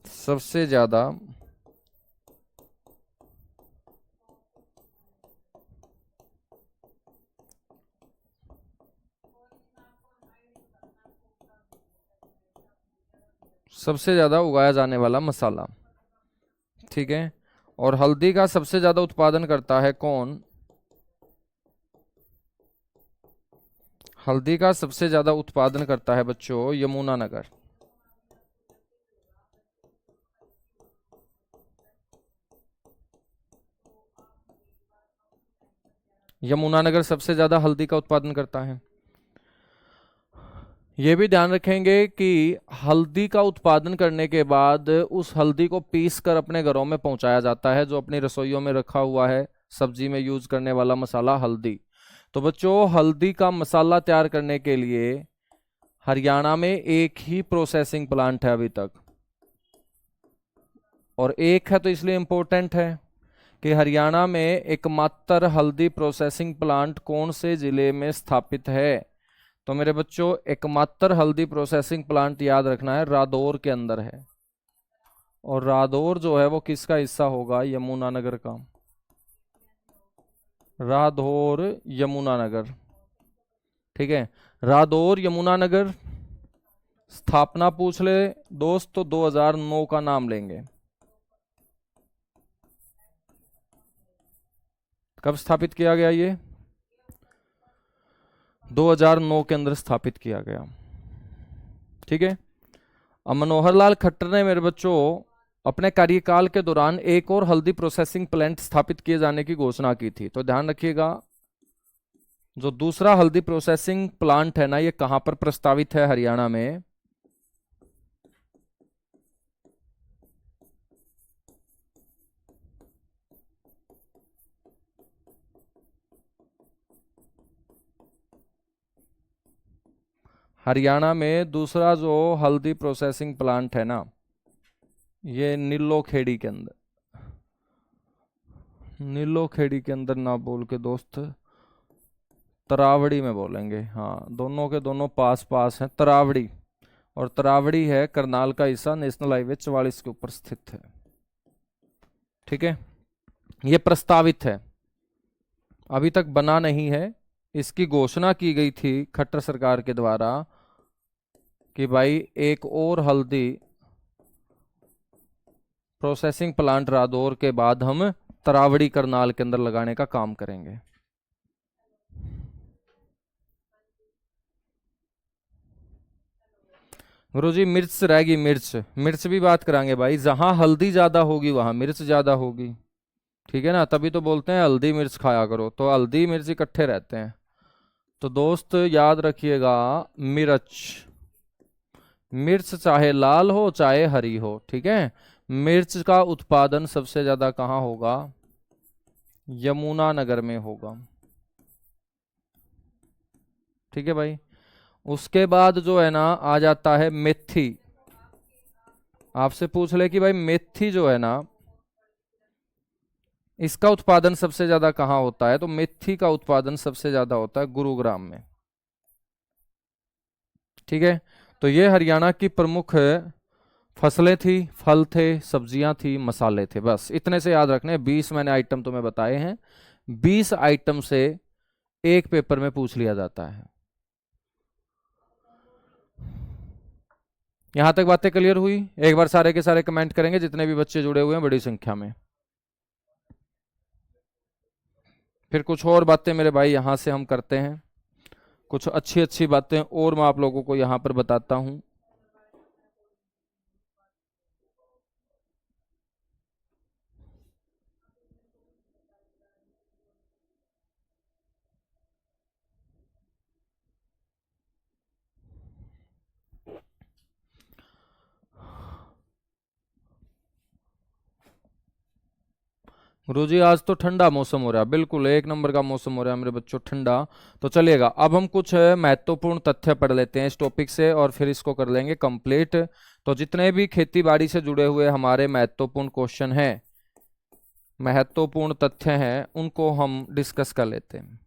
सबसे ज्यादा सबसे ज्यादा उगाया जाने वाला मसाला। ठीक है, और हल्दी का सबसे ज्यादा उत्पादन करता है कौन? हल्दी का सबसे ज्यादा उत्पादन करता है बच्चों यमुनानगर। यमुनानगर सबसे ज्यादा हल्दी का उत्पादन करता है। ये भी ध्यान रखेंगे कि हल्दी का उत्पादन करने के बाद उस हल्दी को पीस कर अपने घरों में पहुंचाया जाता है, जो अपनी रसोइयों में रखा हुआ है सब्जी में यूज करने वाला मसाला हल्दी। तो बच्चों, हल्दी का मसाला तैयार करने के लिए हरियाणा में एक ही प्रोसेसिंग प्लांट है अभी तक, और एक है तो इसलिए इंपॉर्टेंट है कि हरियाणा में एकमात्र हल्दी प्रोसेसिंग प्लांट कौन से जिले में स्थापित है। तो मेरे बच्चों, एकमात्र हल्दी प्रोसेसिंग प्लांट याद रखना है रादौर के अंदर है, और रादौर जो है वो किसका हिस्सा होगा? यमुनानगर का। रादौर यमुनानगर, ठीक है। रादौर यमुनानगर, स्थापना पूछ ले दोस्त तो 2009 का नाम लेंगे। कब स्थापित किया गया? ये 2009 के अंदर स्थापित किया गया, ठीक है। अब मनोहर लाल खट्टर ने मेरे बच्चों अपने कार्यकाल के दौरान एक और हल्दी प्रोसेसिंग प्लांट स्थापित किए जाने की घोषणा की थी। तो ध्यान रखिएगा, जो दूसरा हल्दी प्रोसेसिंग प्लांट है ना, ये कहां पर प्रस्तावित है? हरियाणा में। हरियाणा में दूसरा जो हल्दी प्रोसेसिंग प्लांट है ना, ये नीलोखेड़ी के अंदर। नीलोखेड़ी के अंदर ना बोल के दोस्त, तरावड़ी में बोलेंगे। हाँ, दोनों के दोनों पास पास हैं, तरावड़ी। और तरावड़ी है करनाल का हिस्सा, नेशनल हाईवे 44 के ऊपर स्थित है, ठीक है। ये प्रस्तावित है, अभी तक बना नहीं है। इसकी घोषणा की गई थी खट्टर सरकार के द्वारा कि भाई एक और हल्दी प्रोसेसिंग प्लांट रादौर के बाद हम तरावड़ी करनाल के अंदर लगाने का काम करेंगे। गुरुजी मिर्च रहेगी, मिर्च मिर्च भी बात करांगे भाई। जहां हल्दी ज्यादा होगी वहां मिर्च ज्यादा होगी, ठीक है ना। तभी तो बोलते हैं हल्दी मिर्च खाया करो, तो हल्दी मिर्च इकट्ठे रहते हैं। तो दोस्त याद रखिएगा, मिर्च, मिर्च चाहे लाल हो चाहे हरी हो, ठीक है। मिर्च का उत्पादन सबसे ज्यादा कहां होगा? यमुनानगर में होगा, ठीक है भाई। उसके बाद जो है ना आ जाता है मेथी। आपसे पूछ ले कि भाई मेथी जो है ना, इसका उत्पादन सबसे ज्यादा कहां होता है? तो मेथी का उत्पादन सबसे ज्यादा होता है गुरुग्राम में, ठीक है। तो ये हरियाणा की प्रमुख फसलें थी, फल थे, सब्जियां थी, मसाले थे। बस इतने से याद रखने। 20 मैंने आइटम तुम्हें बताए हैं, 20 आइटम से एक पेपर में पूछ लिया जाता है। यहां तक बातें क्लियर हुई? एक बार सारे के सारे कमेंट करेंगे जितने भी बच्चे जुड़े हुए हैं बड़ी संख्या में। फिर कुछ और बातें मेरे भाई यहां से हम करते हैं, कुछ अच्छी अच्छी बातें और मैं आप लोगों को यहां पर बताता हूं। गुरुजी आज तो ठंडा मौसम हो रहा है, बिल्कुल एक नंबर का मौसम हो रहा है मेरे बच्चों, ठंडा। तो चलिएगा, अब हम कुछ महत्वपूर्ण तथ्य पढ़ लेते हैं इस टॉपिक से और फिर इसको कर लेंगे कंप्लीट। तो जितने भी खेती बाड़ी से जुड़े हुए हमारे महत्वपूर्ण क्वेश्चन हैं, महत्वपूर्ण तथ्य हैं, उनको हम डिस्कस कर लेते हैं।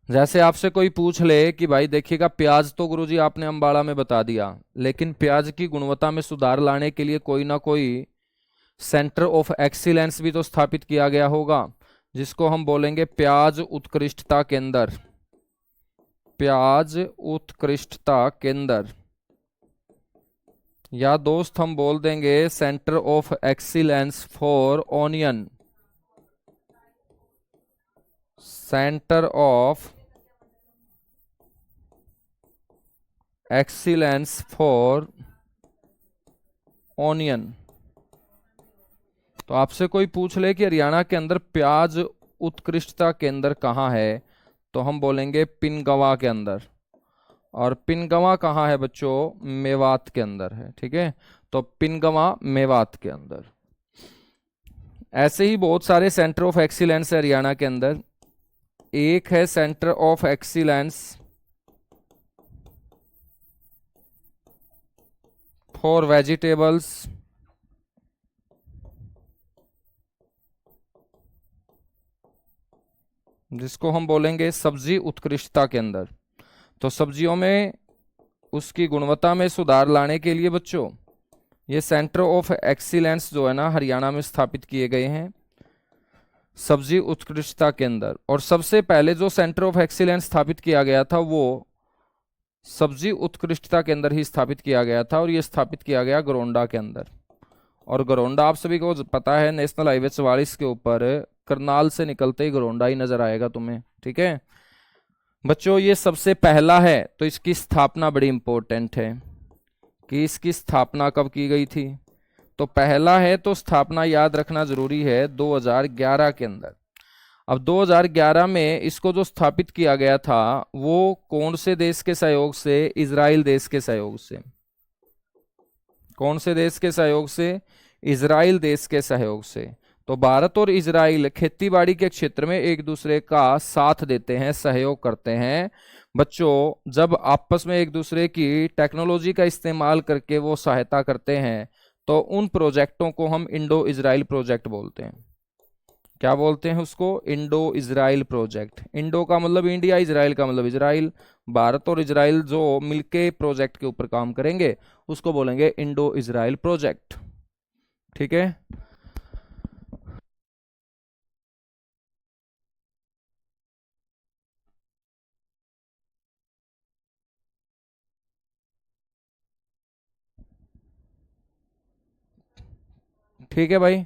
जैसे आपसे कोई पूछ ले कि भाई देखिएगा, प्याज तो गुरुजी आपने अंबाड़ा में बता दिया, लेकिन प्याज की गुणवत्ता में सुधार लाने के लिए कोई ना कोई सेंटर ऑफ एक्सीलेंस भी तो स्थापित किया गया होगा, जिसको हम बोलेंगे प्याज उत्कृष्टता केंद्र। प्याज उत्कृष्टता केंद्र, या दोस्त हम बोल देंगे centre of excellence for onion. Centre of excellence for onion. तो आपसे कोई पूछ ले कि हरियाणा के अंदर प्याज उत्कृष्टता केंद्र कहाँ है, तो हम बोलेंगे पिनगवा के अंदर। और पिनगवा कहाँ है बच्चों, मेवात के अंदर है। ठीक है, तो पिनगवा मेवात के अंदर। ऐसे ही बहुत सारे सेंटर ऑफ एक्सीलेंस है हरियाणा के अंदर। एक है centre of excellence for vegetables, जिसको हम बोलेंगे सब्जी उत्कृष्टता केंद्र। तो सब्जियों में उसकी गुणवत्ता में सुधार लाने के लिए बच्चों ये सेंटर ऑफ एक्सीलेंस जो है ना हरियाणा में स्थापित किए गए हैं, सब्जी उत्कृष्टता केंद्र। और सबसे पहले जो सेंटर ऑफ एक्सीलेंस स्थापित किया गया था वो सब्जी उत्कृष्टता केंद्र ही स्थापित किया गया था, और ये स्थापित किया गया गरोंडा के अंदर। और गरोंडा आप सभी को पता है नेशनल हाईवे 44 के ऊपर, करनाल से निकलते ही गरोंडा ही नजर आएगा तुम्हें। ठीक है बच्चों, ये सबसे पहला है, तो इसकी स्थापना बड़ी इंपॉर्टेंट है कि इसकी स्थापना कब की गई थी। तो पहला है तो स्थापना याद रखना जरूरी है 2011 के अंदर। अब 2011 में इसको जो स्थापित किया गया था वो कौन से देश के सहयोग से, इजराइल देश के सहयोग से। कौन से देश के सहयोग से, इजराइल देश के सहयोग से। तो भारत और इजराइल खेतीबाड़ी के क्षेत्र में एक दूसरे का साथ देते हैं, सहयोग करते हैं बच्चों। जब आपस में एक दूसरे की टेक्नोलॉजी का इस्तेमाल करके वो सहायता करते हैं तो उन प्रोजेक्टों को हम इंडो इजराइल प्रोजेक्ट बोलते हैं। क्या बोलते हैं उसको, इंडो इजराइल प्रोजेक्ट। इंडो का मतलब इंडिया, इजराइल का मतलब इजराइल। भारत और इजराइल जो मिलके प्रोजेक्ट के ऊपर काम करेंगे उसको बोलेंगे इंडो इजराइल प्रोजेक्ट। ठीक है, ठीक है भाई।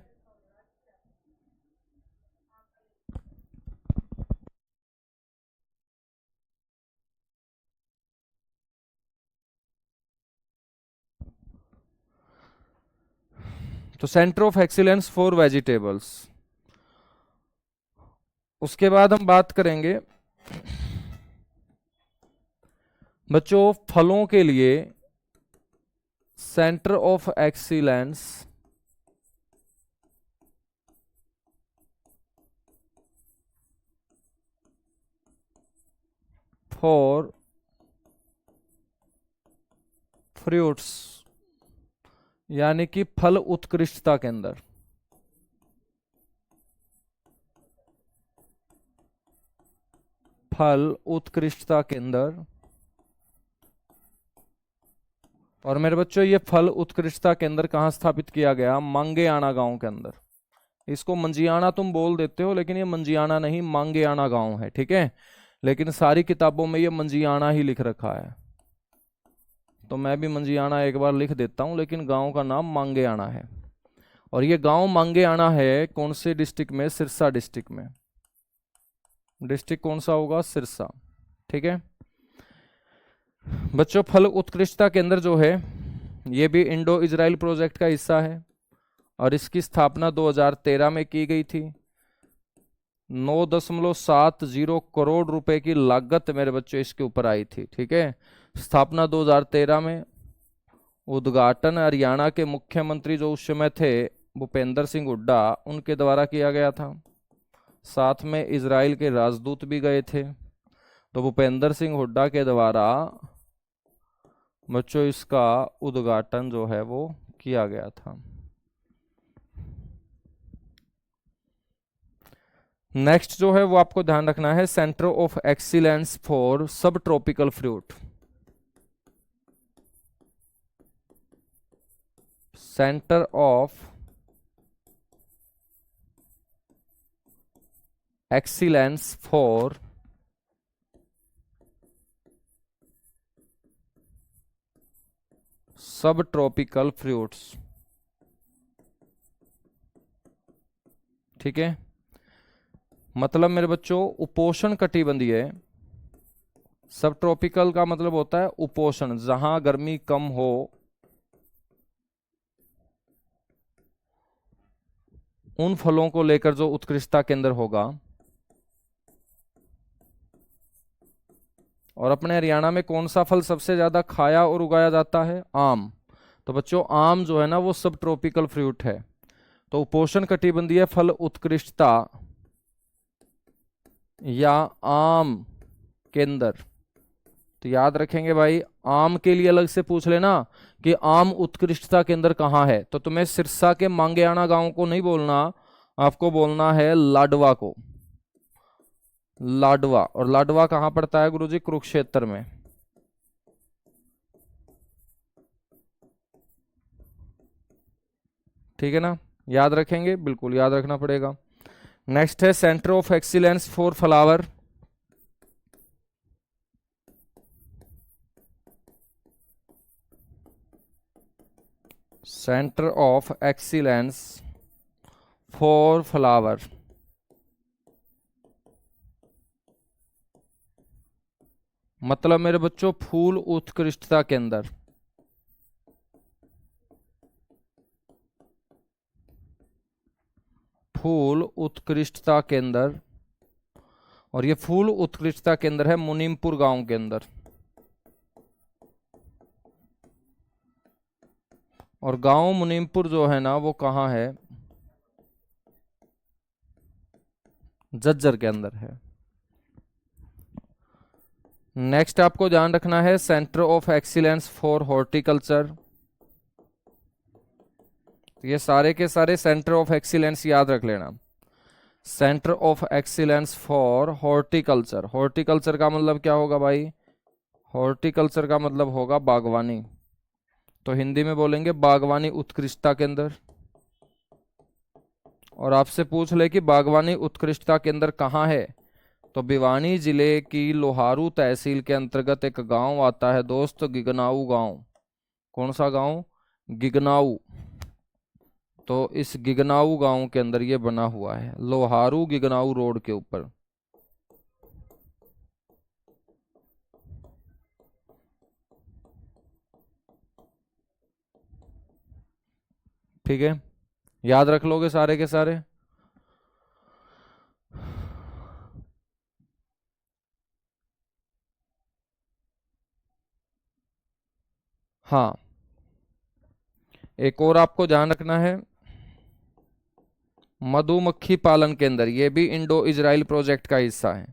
तो centre of excellence for vegetables. उसके बाद हम बात करेंगे बच्चों फलों के लिए centre of excellence for fruits, यानी कि फल उत्कृष्टता के अंदर। फल उत्कृष्टता के अंदर। और मेरे बच्चों ये फल उत्कृष्टता केंद्र कहाँ स्थापित किया गया, मांगेआना गांव के अंदर। इसको मंजियाना तुम बोल देते हो लेकिन ये मंजियाना नहीं, मांगेआना गांव है। ठीक है, लेकिन सारी किताबों में ये मंजियाना ही लिख रखा है, तो मैं भी मंजियाना एक बार लिख देता हूं, लेकिन गांव का नाम मांगेआना है। और ये गांव मांगेआना है कौन से डिस्ट्रिक्ट में, सिरसा डिस्ट्रिक्ट में। डिस्ट्रिक्ट कौन सा होगा, सिरसा। ठीक है बच्चों, फल उत्कृष्टता केंद्र जो है ये भी इंडो इजराइल प्रोजेक्ट का हिस्सा है, और इसकी स्थापना 2013 में की गई थी। 9.70 करोड़ रुपए की लागत मेरे बच्चों इसके ऊपर आई थी। ठीक है, स्थापना 2013 में। उद्घाटन हरियाणा के मुख्यमंत्री जो उस समय थे भूपेंद्र सिंह हुड्डा, उनके द्वारा किया गया था। साथ में इजराइल के राजदूत भी गए थे। तो भूपेंद्र सिंह हुड्डा के द्वारा बच्चों इसका उद्घाटन जो है वो किया गया था। नेक्स्ट जो है वो आपको ध्यान रखना है, सेंटर ऑफ एक्सीलेंस फॉर सब tropical fruit. Centre of excellence for सब ट्रॉपिकल फ्रूट्स। ठीक है, मतलब मेरे बच्चों उपोष्ण कटिबंधीय। सब ट्रॉपिकल का मतलब होता है उपोष्ण, जहां गर्मी कम हो उन फलों को लेकर जो उत्कृष्टता केंद्र होगा और अपने हरियाणा में कौन सा फल सबसे ज्यादा खाया और उगाया जाता है? आम। तो बच्चों आम जो है ना वो सब ट्रॉपिकल फ्रूट है। तो उपोष्ण कटिबंधीय फल उत्कृष्टता या आम केंद्र, तो याद रखेंगे भाई, आम के लिए अलग से पूछ लेना कि आम उत्कृष्टता केंद्र कहाँ है, तो तुम्हें सिरसा के मांगेआना गांव को नहीं बोलना, आपको बोलना है लाडवा को। लाडवा, और लाडवा कहाँ पड़ता है गुरुजी? कुरुक्षेत्र में। ठीक है ना, याद रखेंगे, बिल्कुल याद रखना पड़ेगा। नेक्स्ट है centre of excellence for flower. Centre of excellence for flower, मतलब मेरे बच्चों फूल उत्कृष्टता केंद्र। फूल उत्कृष्टता केंद्र, और ये फूल उत्कृष्टता केंद्र है मुनीमपुर गांव के अंदर। और गांव मुनीमपुर जो है ना वो कहाँ है? झज्जर के अंदर है। नेक्स्ट आपको ध्यान रखना है centre of excellence for horticulture. ये सारे के सारे सेंटर ऑफ एक्सीलेंस याद रख लेना। Centre of excellence for horticulture, horticulture का मतलब क्या होगा भाई? हॉर्टिकल्चर का मतलब होगा बागवानी, तो हिंदी में बोलेंगे बागवानी उत्कृष्टता केंद्र। और आपसे पूछ ले कि बागवानी उत्कृष्टता केंद्र कहाँ है, तो भिवानी जिले की लोहारू तहसील के अंतर्गत एक गांव आता है दोस्त, गिगनाऊ गांव। कौन सा गांव? गिगनाऊ। तो इस गिगनाऊ गांव के अंदर ये बना हुआ है, लोहारू गिगनाऊ रोड के ऊपर। ठीक है, याद रख लोगे सारे के सारे। हाँ, एक और आपको ध्यान रखना है, मधुमक्खी पालन केंद्र, ये भी इंडो इजराइल प्रोजेक्ट का हिस्सा है।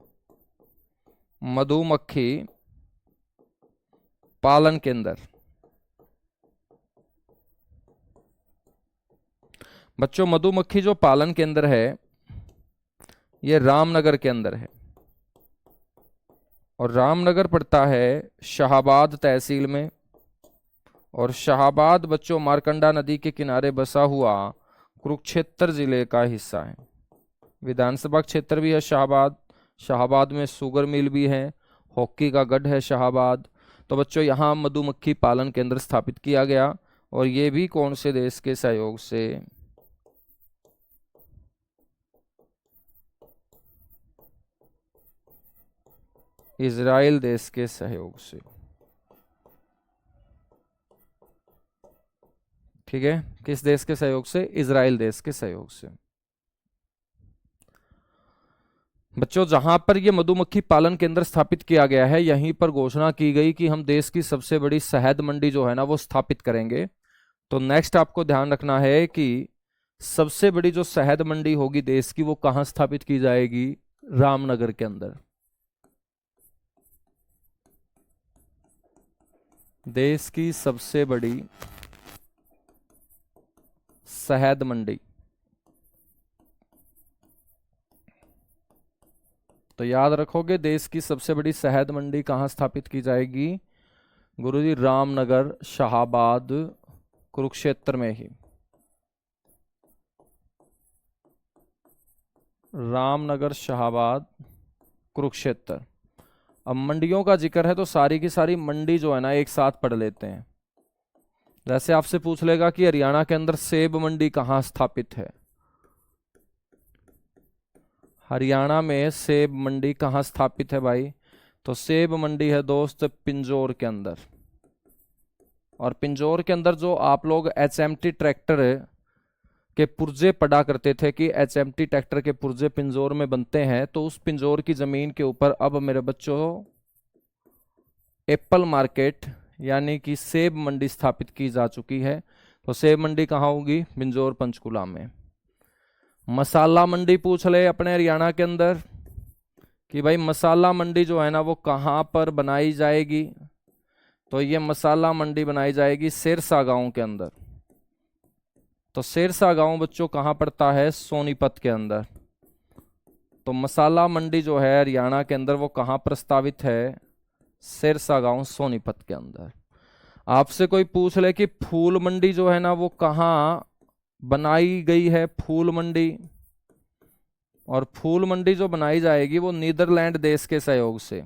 मधुमक्खी पालन केंद्र, बच्चों मधुमक्खी जो पालन केंद्र है ये रामनगर के अंदर है, और रामनगर पड़ता है शाहाबाद तहसील में। और शाहाबाद बच्चों मारकंडा नदी के किनारे बसा हुआ कुरुक्षेत्र जिले का हिस्सा है। विधानसभा क्षेत्र भी है शाहाबाद। शाहाबाद में शुगर मिल भी है, हॉकी का गढ़ है शाहाबाद। तो बच्चों यहाँ मधुमक्खी पालन केंद्र स्थापित किया गया, और ये भी कौन से देश के सहयोग से? इजराइल देश के सहयोग से। ठीक है, किस देश के सहयोग से? इजराइल देश के सहयोग से। बच्चों जहां पर यह मधुमक्खी पालन केंद्र स्थापित किया गया है, यहीं पर घोषणा की गई कि हम देश की सबसे बड़ी शहद मंडी जो है ना वो स्थापित करेंगे। तो नेक्स्ट आपको ध्यान रखना है कि सबसे बड़ी जो शहद मंडी होगी देश की वो कहां स्थापित की जाएगी? रामनगर के अंदर। देश की सबसे बड़ी शहद मंडी, तो याद रखोगे देश की सबसे बड़ी शहद मंडी कहां स्थापित की जाएगी गुरुजी? रामनगर शाहाबाद कुरुक्षेत्र में ही। रामनगर शाहाबाद कुरुक्षेत्र। अब मंडियों का जिक्र है तो सारी की सारी मंडी जो है ना एक साथ पढ़ लेते हैं। जैसे आपसे पूछ लेगा कि हरियाणा के अंदर सेब मंडी कहां स्थापित है? हरियाणा में सेब मंडी कहां स्थापित है भाई? तो सेब मंडी है दोस्त पिंजौर के अंदर। और पिंजौर के अंदर जो आप लोग एचएमटी ट्रैक्टर के पुर्जे पढ़ा करते थे कि एचएमटी ट्रैक्टर के पुर्जे पिंजौर में बनते हैं, तो उस पिंजौर की जमीन के ऊपर अब मेरे बच्चों एप्पल मार्केट यानी कि सेब मंडी स्थापित की जा चुकी है। तो सेब मंडी कहाँ होगी? बिंजौर पंचकुला में। मसाला मंडी पूछ ले अपने हरियाणा के अंदर कि भाई मसाला मंडी जो है ना वो कहाँ पर बनाई जाएगी? तो ये मसाला मंडी बनाई जाएगी सिरसा गांव के अंदर। तो सिरसा गांव बच्चों कहाँ पड़ता है? सोनीपत के अंदर। तो मसाला मंडी जो है हरियाणा के अंदर वो कहाँ प्रस्तावित है? सिरसा गांव सोनीपत के अंदर। आपसे कोई पूछ ले कि फूल मंडी जो है ना वो कहाँ बनाई गई है? फूल मंडी, और फूल मंडी जो बनाई जाएगी वो नीदरलैंड देश के सहयोग से।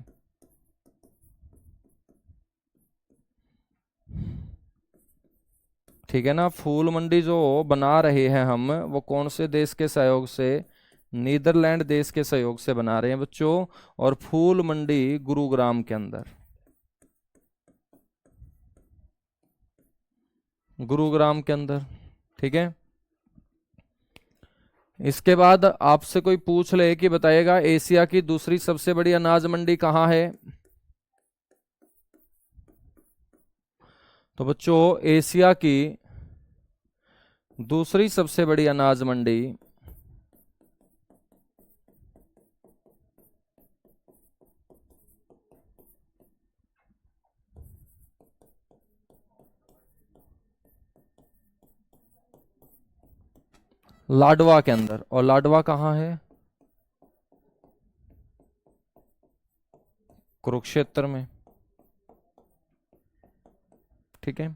ठीक है ना? फूल मंडी जो बना रहे हैं हम वो कौन से देश के सहयोग से? नीदरलैंड देश के सहयोग से बना रहे हैं बच्चों। और फूल मंडी गुरुग्राम के अंदर, गुरुग्राम के अंदर। ठीक है। इसके बाद आपसे कोई पूछ ले कि बताइएगा एशिया की दूसरी सबसे बड़ी अनाज मंडी कहाँ है? तो बच्चों एशिया की दूसरी सबसे बड़ी अनाज मंडी लाडवा के अंदर। और लाडवा कहाँ है? कुरुक्षेत्र में। ठीक है।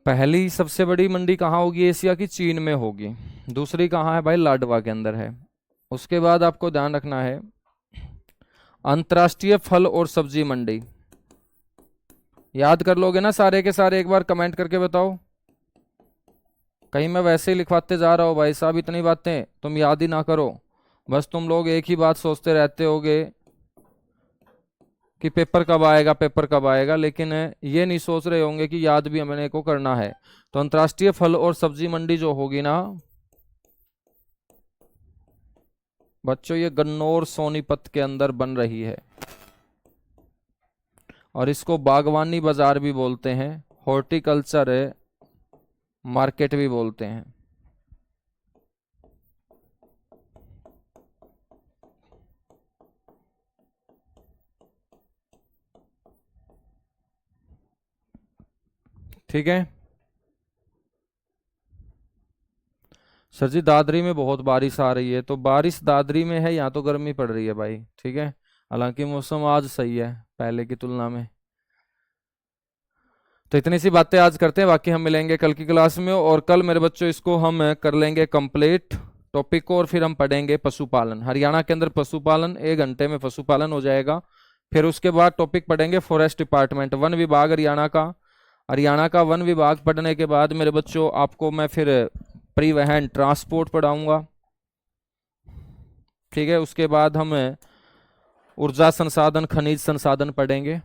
पहली सबसे बड़ी मंडी कहाँ होगी एशिया की? चीन में होगी। दूसरी कहाँ है भाई? लाडवा के अंदर है। उसके बाद आपको ध्यान रखना है अंतर्राष्ट्रीय फल और सब्जी मंडी। याद कर लोगे ना सारे के सारे? एक बार कमेंट करके बताओ। कहीं मैं वैसे ही लिखवाते जा रहा हूँ भाई साहब, इतनी बातें तुम याद ही ना करो। बस तुम लोग एक ही बात सोचते रहते होगे कि पेपर कब आएगा, पेपर कब आएगा, लेकिन ये नहीं सोच रहे होंगे कि याद भी हमें को करना है। तो अंतर्राष्ट्रीय फल और सब्जी मंडी जो होगी ना बच्चों ये गन्नौर सोनीपत के अंदर बन रही है। और इसको बागवानी बाजार भी बोलते हैं, हॉर्टिकल्चर मार्केट भी बोलते हैं। ठीक है। सर जी दादरी में बहुत बारिश आ रही है। तो बारिश दादरी में है, यहाँ तो गर्मी पड़ रही है भाई। ठीक है। हालांकि मौसम आज सही है पहले की तुलना में। तो इतनी सी बातें आज करते हैं, बाकी हम मिलेंगे कल की क्लास में। और कल मेरे बच्चों इसको हम कर लेंगे कंप्लीट टॉपिक को, और फिर हम पढ़ेंगे पशुपालन। हरियाणा के अंदर पशुपालन 1 घंटे में पशुपालन हो जाएगा। फिर उसके बाद टॉपिक पढ़ेंगे फॉरेस्ट डिपार्टमेंट, वन विभाग हरियाणा का। हरियाणा का वन विभाग पढ़ने के बाद मेरे बच्चों आपको मैं फिर परिवहन ट्रांसपोर्ट पढ़ाऊंगा। ठीक है। उसके बाद हम ऊर्जा संसाधन खनिज संसाधन पढ़ेंगे।